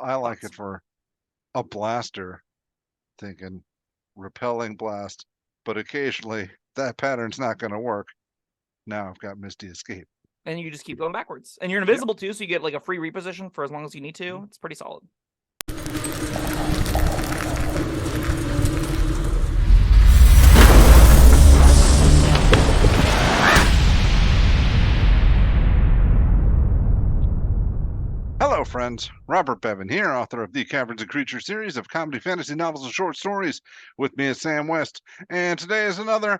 I like it for a blaster, thinking repelling blast, but occasionally that pattern's not going to work. Now I've got Misty Escape. And you just keep going backwards. And you're invisible too, so you get like a free reposition for as long as you need to. It's pretty solid. Hello, friends. Robert Bevan here, author of the Caverns Creatures series of comedy, fantasy novels, and short stories. With me is Sam West, and today is another.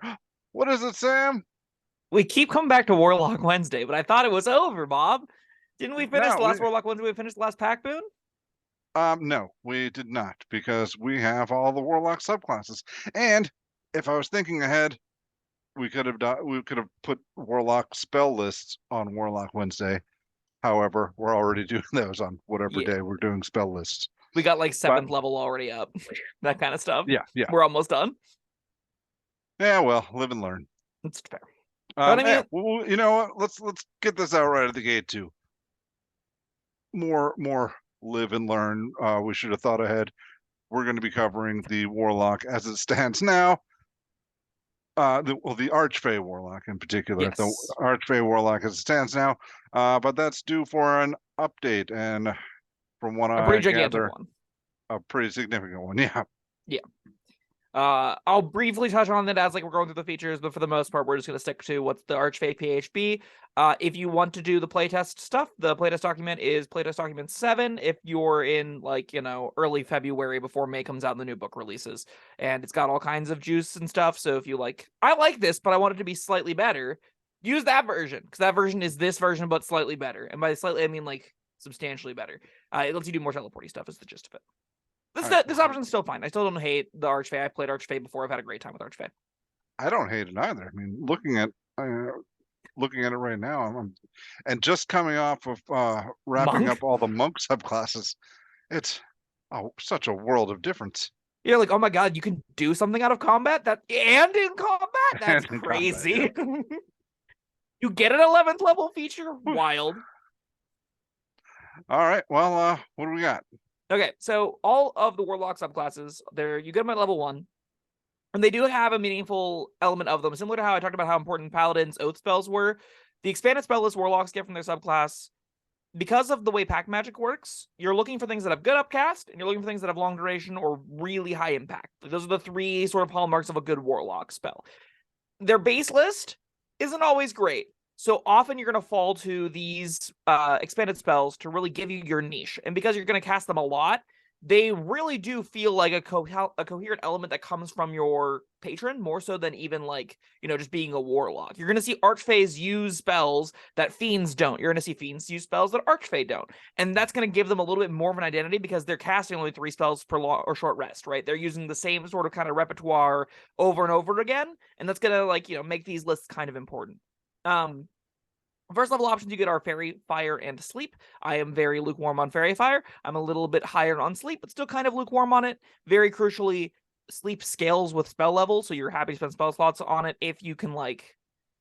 What is it, Sam? We keep coming back to Warlock Wednesday, but I thought it was over, Bob. Didn't we finish the last Warlock Wednesday? We finished the last pack boon? No, we did not, because we have all the Warlock subclasses. And if I was thinking ahead, we could have put Warlock spell lists on Warlock Wednesday. However, we're already doing those on whatever day we're doing spell lists. We got like 7th level already up. That kind of stuff. Yeah. We're almost done. Yeah, well, live and learn. That's fair. But I mean, well, you know what? Let's get this out right at the gate too. More live and learn. We should have thought ahead. We're going to be covering the Warlock as it stands now. The Archfey Warlock in particular. Yes. The Archfey Warlock as it stands now. But that's due for an update, and from what I gather, a pretty significant one. Yeah. I'll briefly touch on it as like we're going through the features, but for the most part, we're just going to stick to what's the Archfey PHB. If you want to do the playtest stuff, the playtest document is playtest document 7. If you're in like, early February before May comes out and the new book releases, and it's got all kinds of juice and stuff. So if you I like this, but I want it to be slightly better, use that version, because that version is this version, but slightly better. And by slightly, I mean like substantially better. It lets you do more teleporty stuff is the gist of it. This option's still fine. I still don't hate the Archfey. I've played Archfey before. I've had a great time with Archfey. I don't hate it either. I mean, looking at it right now, and just coming off of wrapping up all the monk subclasses, it's such a world of difference. You're like, oh my god, you can do something out of combat and in combat? That's crazy. Combat, yeah. You get an 11th level feature? Wild. All right. Well, what do we got? Okay, so all of the Warlock subclasses, you get them at level 1, and they do have a meaningful element of them, similar to how I talked about how important Paladin's Oath spells were. The expanded spell list Warlocks get from their subclass, because of the way pack magic works, you're looking for things that have good upcast, and you're looking for things that have long duration or really high impact. Those are the 3 sort of hallmarks of a good Warlock spell. Their base list isn't always great. So often you're going to fall to these expanded spells to really give you your niche. And because you're going to cast them a lot, they really do feel like a coherent element that comes from your patron, more so than even like, just being a warlock. You're going to see Archfeys use spells that Fiends don't. You're going to see Fiends use spells that Archfey don't. And that's going to give them a little bit more of an identity because they're casting only 3 spells per long or short rest, right? They're using the same sort of kind of repertoire over and over again. And that's going to make these lists kind of important. First level options you get are Fairy Fire and Sleep. I am very lukewarm on Fairy Fire. I'm a little bit higher on Sleep, but still kind of lukewarm on it. Very crucially, Sleep scales with spell level, so you're happy to spend spell slots on it if you can,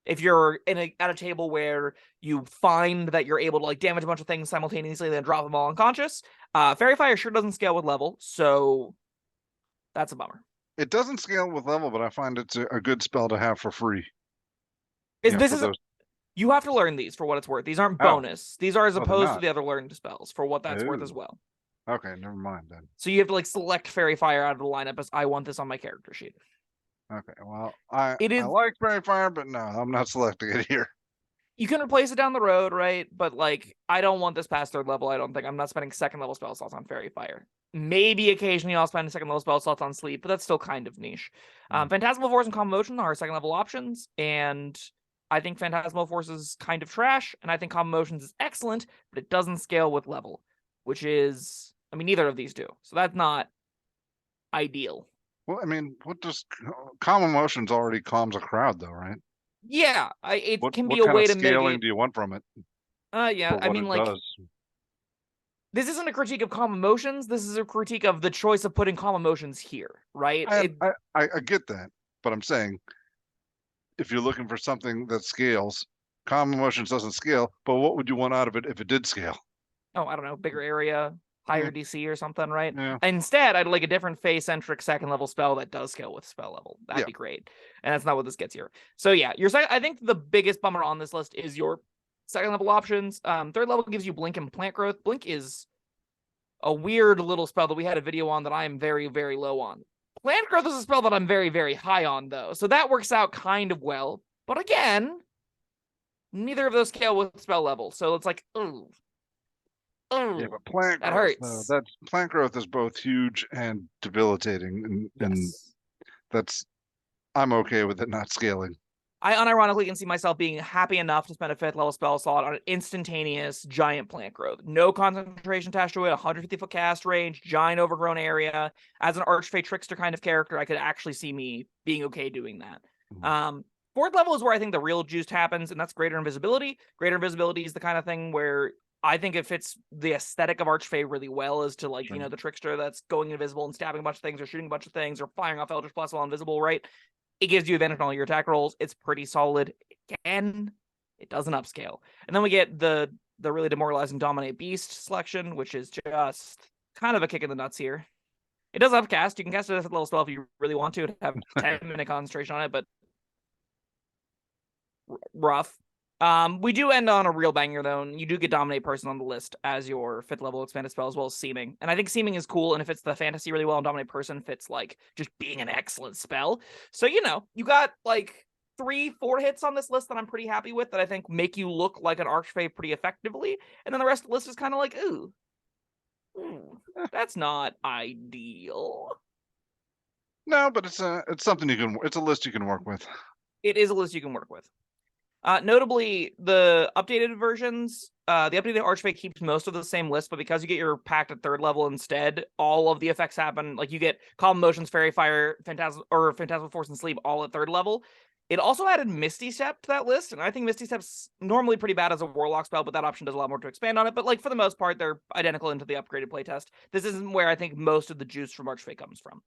if you're at a table where you find that you're able to damage a bunch of things simultaneously and then drop them all unconscious. Fairy Fire sure doesn't scale with level, so that's a bummer. It doesn't scale with level, but I find it's a good spell to have for free. You have to learn these for what it's worth. These aren't bonus. These are as opposed to the other learned spells for what that's worth as well. Okay, never mind then. So you have to select Fairy Fire out of the lineup as I want this on my character sheet. Okay, well, I like Fairy Fire, but no, I'm not selecting it here. You can replace it down the road, right? But I don't want this past 3rd level. I don't think I'm not spending 2nd level spell slots on Fairy Fire. Maybe occasionally I'll spend 2nd level spell slots on Sleep, but that's still kind of niche. Phantasmal Force and Calm Motion are 2nd level options, and I think Phantasmal Force is kind of trash, and I think Calm Motions is excellent, but it doesn't scale with level, which is, neither of these do. So that's not ideal. Well, what does Calm Emotions already calms a crowd, though, right? Yeah, it can be a way to make it. What kind of scaling do you want from it? Yeah, this isn't a critique of Calm Emotions. This is a critique of the choice of putting Calm Emotions here, right? I get that, but I'm saying, if you're looking for something that scales, Calm Emotions doesn't scale, but what would you want out of it if it did scale? Oh, I don't know, bigger area, higher DC or something, right? Yeah. Instead, I'd like a different Fey-centric second level spell that does scale with spell level. That'd be great. And that's not what this gets here. So yeah, I think the biggest bummer on this list is your second level options. Third level gives you Blink and Plant Growth. Blink is a weird little spell that we had a video on that I am very, very low on. Plant Growth is a spell that I'm very, very high on, though. So that works out kind of well. But again, neither of those scale with spell level. So it's like, ooh. Yeah, but plant that growth, hurts. Plant growth is both huge and debilitating, and I'm okay with it not scaling. I unironically can see myself being happy enough to spend a 5th level spell slot on an instantaneous giant plant growth. No concentration attached to it, 150-foot cast range, giant overgrown area. As an Archfey trickster kind of character, I could actually see me being okay doing that. Mm-hmm. 4th level is where I think the real juice happens, and that's Greater Invisibility. Greater Invisibility is the kind of thing where I think it fits the aesthetic of Archfey really well, as to like, sure, the trickster that's going invisible and stabbing a bunch of things or shooting a bunch of things or firing off Eldritch Blast while invisible, right? It gives you advantage on all your attack rolls. It's pretty solid. Again, it doesn't upscale. And then we get the really demoralizing Dominate Beast selection, which is just kind of a kick in the nuts here. It does upcast. You can cast it as a level spell if you really want to have 10-minute concentration on it, but rough. We do end on a real banger, though, and you do get Dominate Person on the list as your 5th level expanded spell, as well as Seeming. And I think Seeming is cool, and it fits the fantasy really well, and Dominate Person fits, like, just being an excellent spell. So, you got, like, 3-4 hits on this list that I'm pretty happy with, that I think make you look like an Archfey pretty effectively, and then the rest of the list is kind of like, ooh, that's not ideal. No, but it's something it's a list you can work with. It is a list you can work with. Notably, the updated versions, the updated Archfey keeps most of the same list, but because you get your pact at 3rd level instead, all of the effects happen. Like, you get Calm Motions, Fairy Fire, Phantasmal Force, and Sleep all at 3rd level. It also added Misty Step to that list, and I think Misty Step's normally pretty bad as a Warlock spell, but that option does a lot more to expand on it. But, like, for the most part, they're identical into the upgraded playtest. This isn't where I think most of the juice from Archfey comes from.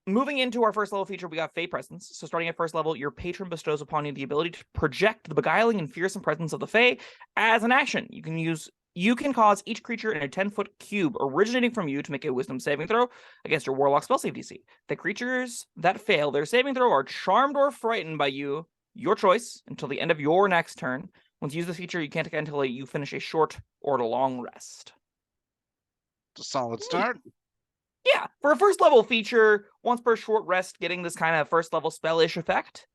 Moving into our 1st level feature, we got Fey Presence. So starting at 1st level, your patron bestows upon you the ability to project the beguiling and fearsome presence of the Fey as an action. You can cause each creature in a 10-foot cube originating from you to make a Wisdom saving throw against your Warlock spell save DC. The creatures that fail their saving throw are charmed or frightened by you, your choice, until the end of your next turn. Once you use the feature, you can't attack until you finish a short or a long rest. It's a solid start. Yeah, for a 1st level feature, once per short rest, getting this kind of 1st level spell-ish effect,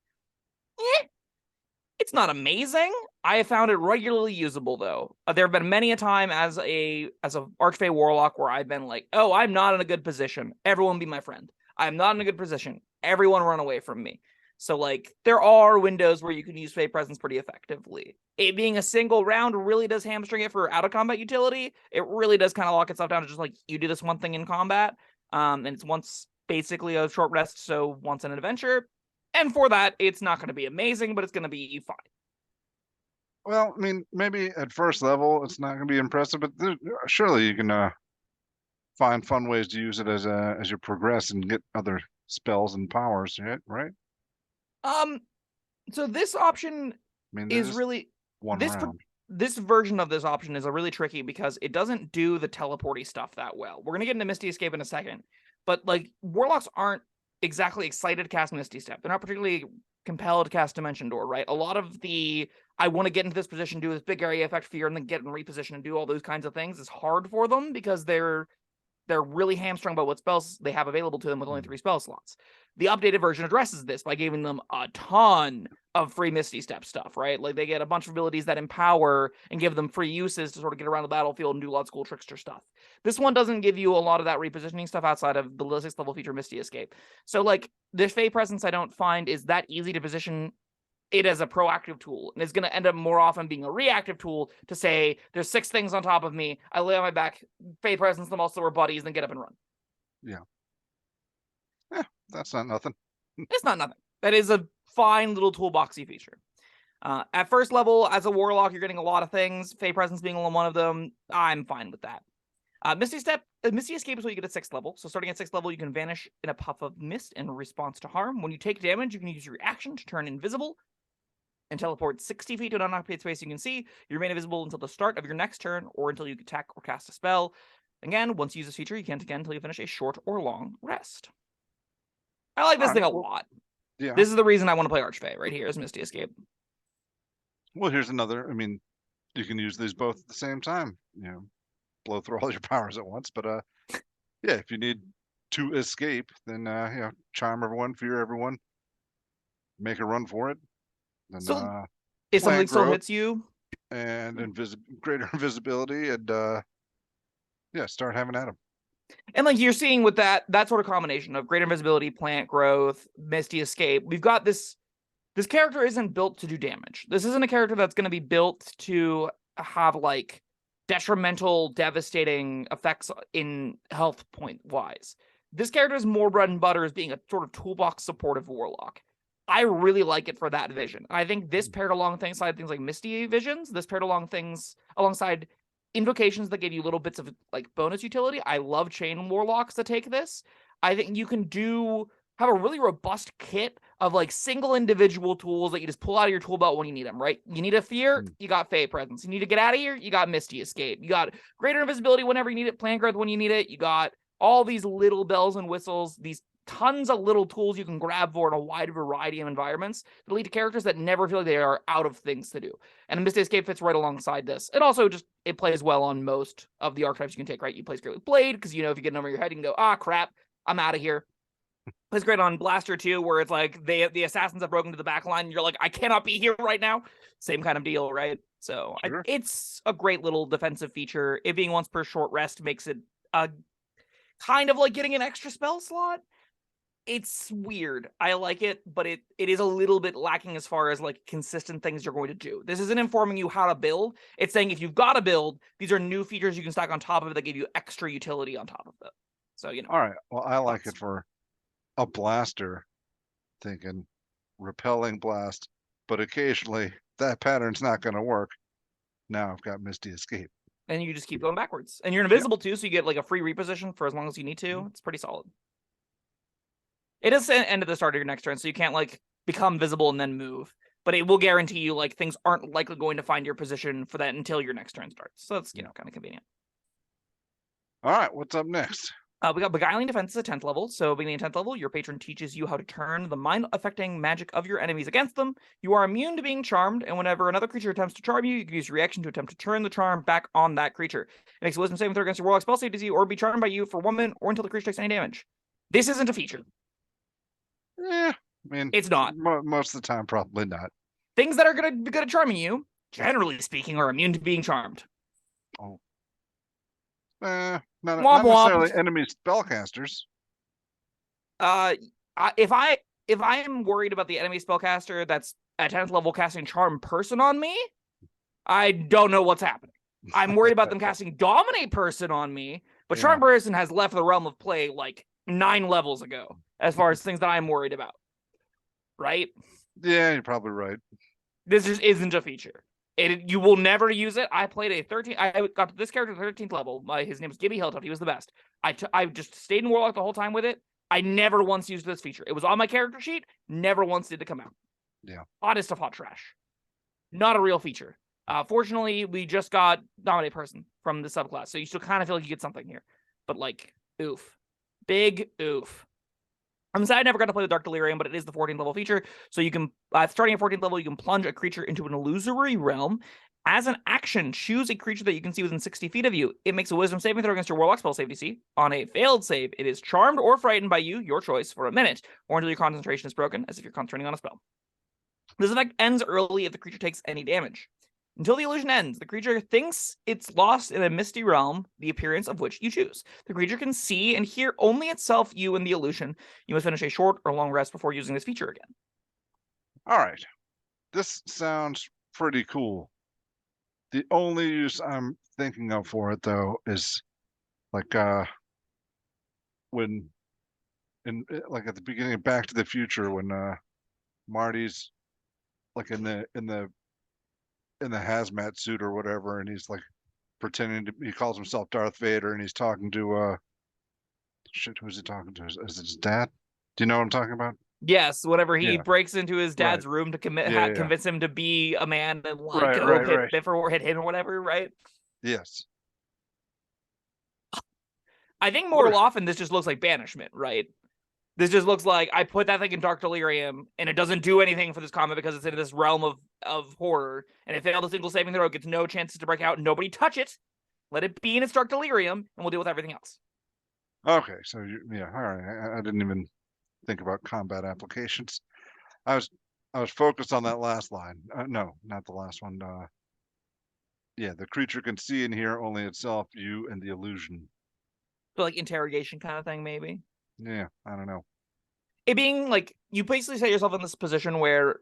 it's not amazing. I have found it regularly usable, though. There have been many a time as a Archfey Warlock where I've been like, oh, I'm not in a good position. Everyone be my friend. I'm not in a good position. Everyone run away from me. So, like, there are windows where you can use Fey Presence pretty effectively. It being a single round really does hamstring it for out-of-combat utility. It really does kind of lock itself down to just, like, you do this one thing in combat, and it's once basically a short rest, so once an adventure. And for that, it's not going to be amazing, but it's going to be fine. Well, I mean, maybe at 1st level, it's not going to be impressive, but surely you can find fun ways to use it as you progress and get other spells and powers, right? So this option is really this version of this option is a really tricky because it doesn't do the teleporty stuff that well. We're gonna get into Misty Escape in a second, but like Warlocks aren't exactly excited to cast Misty Step. They're not particularly compelled to cast Dimension Door, right? A lot of the I want to get into this position, do this big area effect fear, and then get in reposition and do all those kinds of things is hard for them because they're really hamstrung by what spells they have available to them with only 3 spell slots. The updated version addresses this by giving them a ton of free Misty Step stuff, right? Like, they get a bunch of abilities that empower and give them free uses to sort of get around the battlefield and do a lot of cool trickster stuff. This one doesn't give you a lot of that repositioning stuff outside of the 6th level feature Misty Escape. So, like, this Fey Presence I don't find is that easy to position it as a proactive tool, and it's going to end up more often being a reactive tool to say, there's 6 things on top of me, I lay on my back, Fey Presence them also are buddies, then get up and run. Yeah, that's not nothing. It's not nothing. That is a fine little toolboxy feature. At 1st level, as a Warlock, you're getting a lot of things, Fey Presence being one of them. I'm fine with that. Misty Escape is what you get at 6th level. So starting at 6th level, you can vanish in a puff of mist in response to harm. When you take damage, you can use your action to turn invisible. and teleport 60 feet to an unoccupied space you can see. You remain invisible until the start of your next turn or until you attack or cast a spell. Again, once you use this feature, you can't again until you finish a short or long rest. I like this thing a lot. Yeah. This is the reason I want to play Archfey right here is Misty Escape. Well, here's another. I mean, you can use these both at the same time. Blow through all your powers at once. But yeah, if you need to escape, then charm everyone, fear everyone, make a run for it. Then so if something still hits you, and greater invisibility, and start having at them. And like you're seeing with that sort of combination of greater invisibility, plant growth, Misty Escape, we've got this character isn't built to do damage. This isn't a character that's going to be built to have like detrimental, devastating effects in health point wise. This character is more bread and butter as being a sort of toolbox supportive warlock. I really like it for that vision. I think this paired alongside things like Misty Visions, this paired alongside invocations that give you little bits of like bonus utility. I love chain warlocks that take this. I think you can have a really robust kit of like single individual tools that you just pull out of your tool belt when you need them, right? You need a fear, you got Fey Presence. You need to get out of here, you got Misty Escape. You got greater invisibility whenever you need it, plant growth when you need it. You got all these little bells and whistles, these tons of little tools you can grab for in a wide variety of environments that lead to characters that never feel like they are out of things to do. And Misty Escape fits right alongside this. It also it plays well on most of the archetypes you can take, right? You play great with Blade, because if you get it over your head, you can go, crap, I'm out of here. Plays great on Blaster too, where it's like the assassins have broken to the back line, and you're like, I cannot be here right now. Same kind of deal, right? So sure. It's a great little defensive feature. It being once per short rest makes it kind of like getting an extra spell slot. It's weird. I like it, but it is a little bit lacking as far as like consistent things you're going to do. This isn't informing you how to build. It's saying if you've got to build, these are new features you can stack on top of it that give you extra utility on top of it. So, All right. Well, I like it for a blaster, thinking repelling blast, but occasionally that pattern's not going to work. Now I've got Misty Escape. And you just keep going backwards. And you're invisible too, so you get like a free reposition for as long as you need to. It's pretty solid. It is the end of the start of your next turn, so you can't like become visible and then move. But it will guarantee you like things aren't likely going to find your position for that until your next turn starts. So that's kind of convenient. All right, what's up next? We got Beguiling Defense at 10th level. So beginning at 10th level, your patron teaches you how to turn the mind-affecting magic of your enemies against them. You are immune to being charmed, and whenever another creature attempts to charm you, you can use your reaction to attempt to turn the charm back on that creature. It makes a wisdom saving throw against your Warlock spell save DC or be charmed by you for 1 minute or until the creature takes any damage. This isn't a feature. I mean, it's not. Most of the time, probably not. Things that are going to be good at charming you, generally speaking, are immune to being charmed. Oh. Not necessarily enemy spellcasters. If I am worried about the enemy spellcaster that's at 10th level casting Charm Person on me, I don't know what's happening. I'm worried about them casting Dominate Person on me, but Charm Person has left the realm of play like 9 levels ago, as far as things that I'm worried about. Right? Yeah, you're probably right. This just isn't a feature. You will never use it. I played I got this character at 13th level. His name was Gibby Hilltop. He was the best. I just stayed in Warlock the whole time with it. I never once used this feature. It was on my character sheet. Never once did it come out. Yeah. Hottest of hot trash. Not a real feature. Fortunately, we just got Dominate Person from the subclass, so you still kind of feel like you get something here. But like, oof. Big oof. I'm sad I never got to play with Dark Delirium, but it is the 14th level feature. So you can, starting at 14th level, you can plunge a creature into an illusory realm. As an action, choose a creature that you can see within 60 feet of you. It makes a wisdom saving throw against your Warlock spell save DC. On a failed save, it is charmed or frightened by you, your choice, for a minute, or until your concentration is broken, as if you're concentrating on a spell. This effect ends early if the creature takes any damage. Until the illusion ends, the creature thinks it's lost in a misty realm, the appearance of which you choose. The creature can see and hear only itself, you, and the illusion. You must finish a short or long rest before using this feature again. All right. This sounds pretty cool. The only use I'm thinking of for it, though, is like when at the beginning of Back to the Future, when Marty's like in the hazmat suit or whatever, and he's like pretending to, he calls himself Darth Vader, and he's talking to who's he talking to? Is it his dad? Do you know what I'm talking about? Yes, whenever he Yeah. breaks into his dad's Right. room to Yeah. convince him to be a man and like Right. go Right. hit Right. before hit him or whatever, right? Yes. I think What? more often this just looks like banishment, right? This just looks like I put that thing in Dark Delirium and it doesn't do anything for this combat because it's in this realm of horror. And it failed a single saving throw, it gets no chances to break out. Nobody touch it. Let it be in its Dark Delirium, and we'll deal with everything else. Okay. So yeah. All right. I didn't even think about combat applications. I was focused on that last line. No, not the last one. Yeah, the creature can see and hear only itself, you, and the illusion. So like interrogation kind of thing, maybe. Yeah, I don't know. It being like you basically set yourself in this position where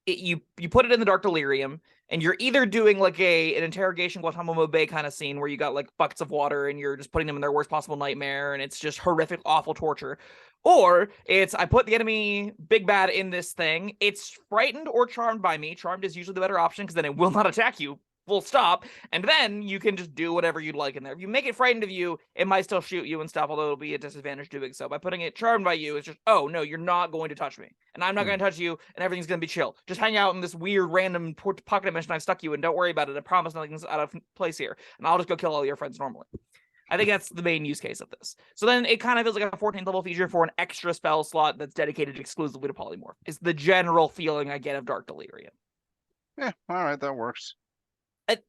you put it in the Dark Delirium, and you're either doing like an interrogation Guantanamo Bay kind of scene where you got like buckets of water and you're just putting them in their worst possible nightmare, and it's just horrific, awful torture, or it's I put the enemy big bad in this thing. It's frightened or charmed by me. Charmed is usually the better option because then it will not attack you. Full stop. And then you can just do whatever you'd like in there. If you make it frightened of you, it might still shoot you and stuff, although it'll be a disadvantage doing so. By putting it charmed by you, it's just, oh, no, you're not going to touch me. And I'm not going to touch you, and everything's going to be chill. Just hang out in this weird, random pocket dimension I've stuck you in. Don't worry about it. I promise nothing's out of place here. And I'll just go kill all your friends normally. I think that's the main use case of this. So then it kind of feels like a 14th level feature for an extra spell slot that's dedicated exclusively to polymorph. It's the general feeling I get of Dark Delirium. Yeah, all right, that works.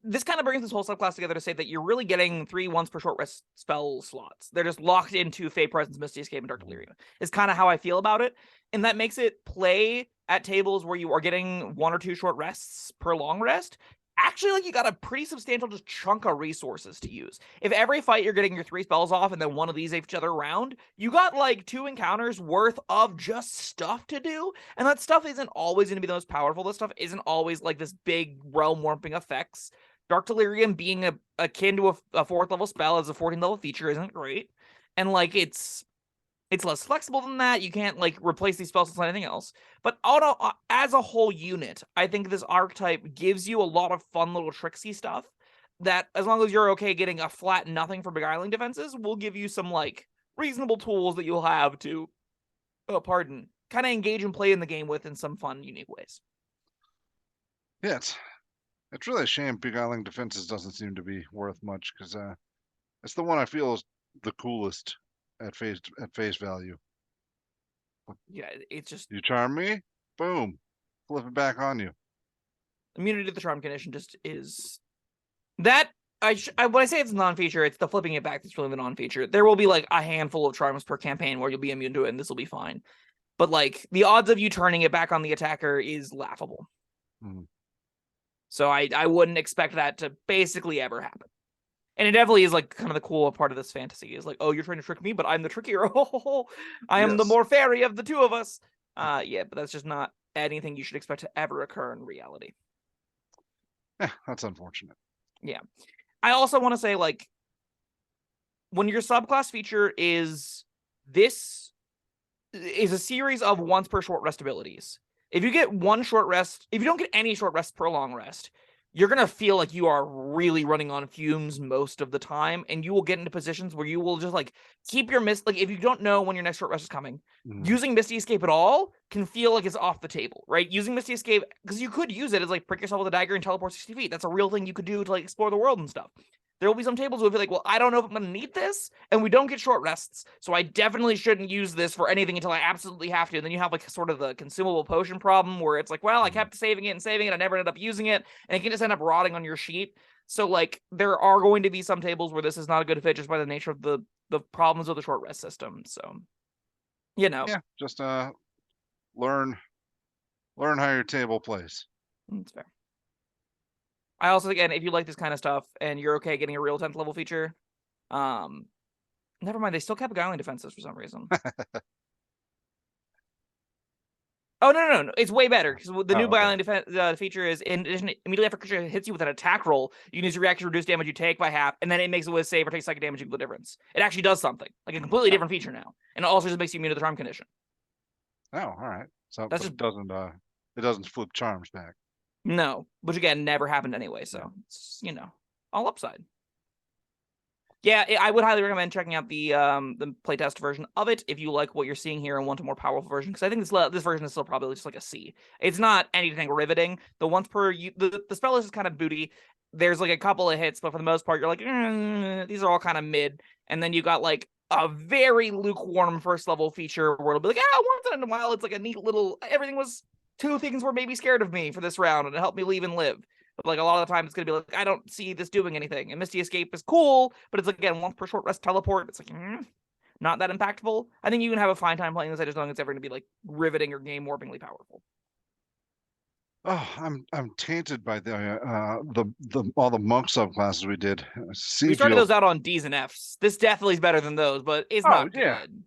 This kind of brings this whole subclass together to say that you're really getting 3 once per short rest spell slots. They're just locked into Fey Presence, Misty Escape, and Dark Delirium. Is kind of how I feel about it. And that makes it play at tables where you are getting 1 or 2 short rests per long rest. Actually, like you got a pretty substantial just chunk of resources to use. If every fight you're getting your 3 spells off and then one of these each other round, you got like 2 encounters worth of just stuff to do. And that stuff isn't always going to be the most powerful. That stuff isn't always like this big realm warping effects. Dark Delirium being akin to a 4th level spell as a 14th level feature isn't great. And like it's less flexible than that. You can't like replace these spells with anything else. But as a whole unit, I think this archetype gives you a lot of fun little tricksy stuff that, as long as you're okay getting a flat nothing for beguiling defenses, will give you some like reasonable tools that you'll have to, kind of engage and play in the game with in some fun, unique ways. Yeah, it's really a shame beguiling defenses doesn't seem to be worth much because it's the one I feel is the coolest at face value. Yeah, it's just you charm me, boom, flip it back on you. Immunity to the charm condition just is that when I say it's a non-feature, it's the flipping it back that's really the non-feature. There will be like a handful of charms per campaign where you'll be immune to it, and this will be fine. But like the odds of you turning it back on the attacker is laughable. So I wouldn't expect that to basically ever happen. And it definitely is like kind of the cool part of this fantasy is like, oh, you're trying to trick me, but I'm the trickier. I am the more fairy of the two of us. Yeah, but that's just not anything you should expect to ever occur in reality. Yeah, that's unfortunate. Yeah. I also want to say, like, when your subclass feature is a series of once per short rest abilities. If you get 1 short rest, if you don't get any short rest per long rest, you're going to feel like you are really running on fumes most of the time, and you will get into positions where you will just like keep your like if you don't know when your next short rest is coming, using Misty Escape at all can feel like it's off the table, right? Using Misty Escape, because you could use it as like prick yourself with a dagger and teleport 60 feet. That's a real thing you could do to like explore the world and stuff. There will be some tables where you'll be like, well, I don't know if I'm going to need this, and we don't get short rests, so I definitely shouldn't use this for anything until I absolutely have to. And then you have like sort of the consumable potion problem where it's like, well, I kept saving it, I never ended up using it, and it can just end up rotting on your sheet. So like there are going to be some tables where this is not a good fit just by the nature of the problems of the short rest system. So, you know. Yeah, just learn how your table plays. That's fair. I also think, and if you like this kind of stuff and you're okay getting a real 10th level feature, never mind, they still kept beguiling defenses for some reason. Oh, no. It's way better, because the new beguiling defense feature is, in addition, immediately after a creature hits you with an attack roll, you can use your reaction to reduce damage you take by half, and then it makes it with save or take psychic damage equal the difference. It actually does something, like a completely different feature now, and it also just makes you immune to the charm condition. Oh, all right. So that's just it doesn't flip charms back. No, which again never happened anyway, so it's, all upside. Yeah, I would highly recommend checking out the playtest version of it if you like what you're seeing here and want a more powerful version. Because I think this version is still probably just like a C. It's not anything riveting. The once per the spell list is kind of booty. There's like a couple of hits, but for the most part, you're like, these are all kind of mid. And then you got like a very lukewarm first level feature where it'll be like, once in a while, it's like a neat little. Everything was 2 things were maybe scared of me for this round, and it helped me leave and live. But like a lot of the time, it's gonna be like, I don't see this doing anything. And Misty Escape is cool, but it's like, again, once per short rest teleport. It's like not that impactful. I think you can have a fine time playing this. I just don't think it's ever gonna be like riveting or game warpingly powerful. Oh, I'm tainted by the all the monk subclasses we did. We started those out on D's and F's. This definitely is better than those, but it's not good.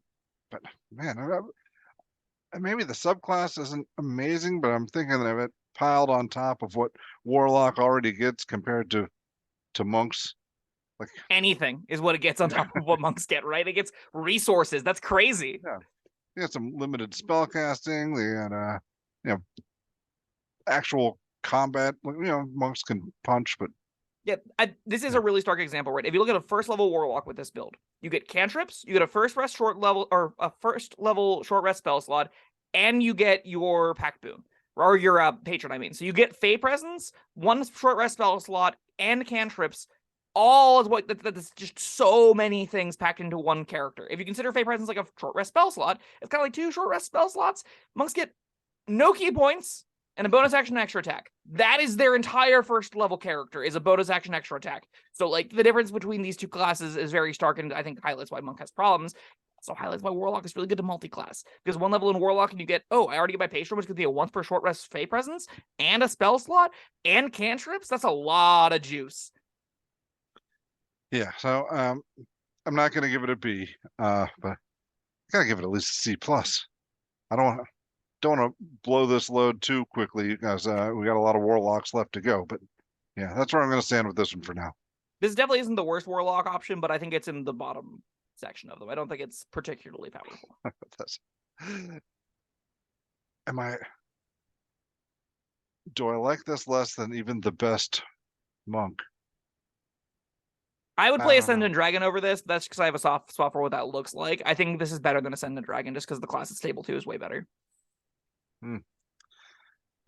But man, maybe the subclass isn't amazing, but I'm thinking of it piled on top of what Warlock already gets compared to monks. Like anything is what it gets on top of what monks get, right? It gets resources. That's crazy. Yeah, they got some limited spell casting. They got actual combat. Monks can punch, but yeah, this is a really stark example, right? If you look at a first level Warlock with this build, you get cantrips, you get a first level short rest spell slot, and you get your pack boon. Or your patron, I mean. So you get Fey Presence, 1 short rest spell slot, and cantrips. All is what that's just so many things packed into one character. If you consider Fey Presence like a short rest spell slot, it's kind of like 2 short rest spell slots. Monks get no key points and a bonus action extra attack. That is their entire first level character, is a bonus action extra attack. So like the difference between these 2 classes is very stark, and I think highlights why Monk has problems. So highlights why Warlock is really good to multi-class. Because 1 level in Warlock and you get, I already get my patron, which could be a once per short rest Fey Presence, and a spell slot, and cantrips. That's a lot of juice. Yeah, so I'm not gonna give it a B, but I gotta give it at least a C plus. I don't want to blow this load too quickly because we got a lot of Warlocks left to go. But yeah, that's where I'm gonna stand with this one for now. This definitely isn't the worst Warlock option, but I think it's in the bottom section of them. I don't think it's particularly powerful. Do I like this less than even the best monk? I would play Ascendant Dragon over this. That's because I have a soft spot for what that looks like. I think this is better than Ascendant Dragon just because the class it's stable to is way better.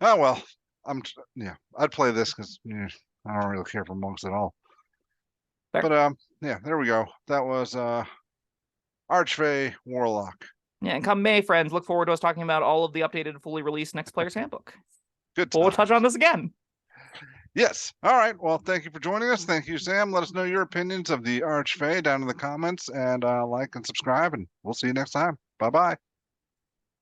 Oh well, I'd play this because I don't really care for monks at all. Fair. But yeah, there we go. That was Archfey Warlock. Yeah, and come May, friends, look forward to us talking about all of the updated, fully released Next Player's Handbook. Good. We'll touch on this again. Yes. All right. Well, thank you for joining us. Thank you, Sam. Let us know your opinions of the Archfey down in the comments, and like and subscribe, and we'll see you next time. Bye-bye.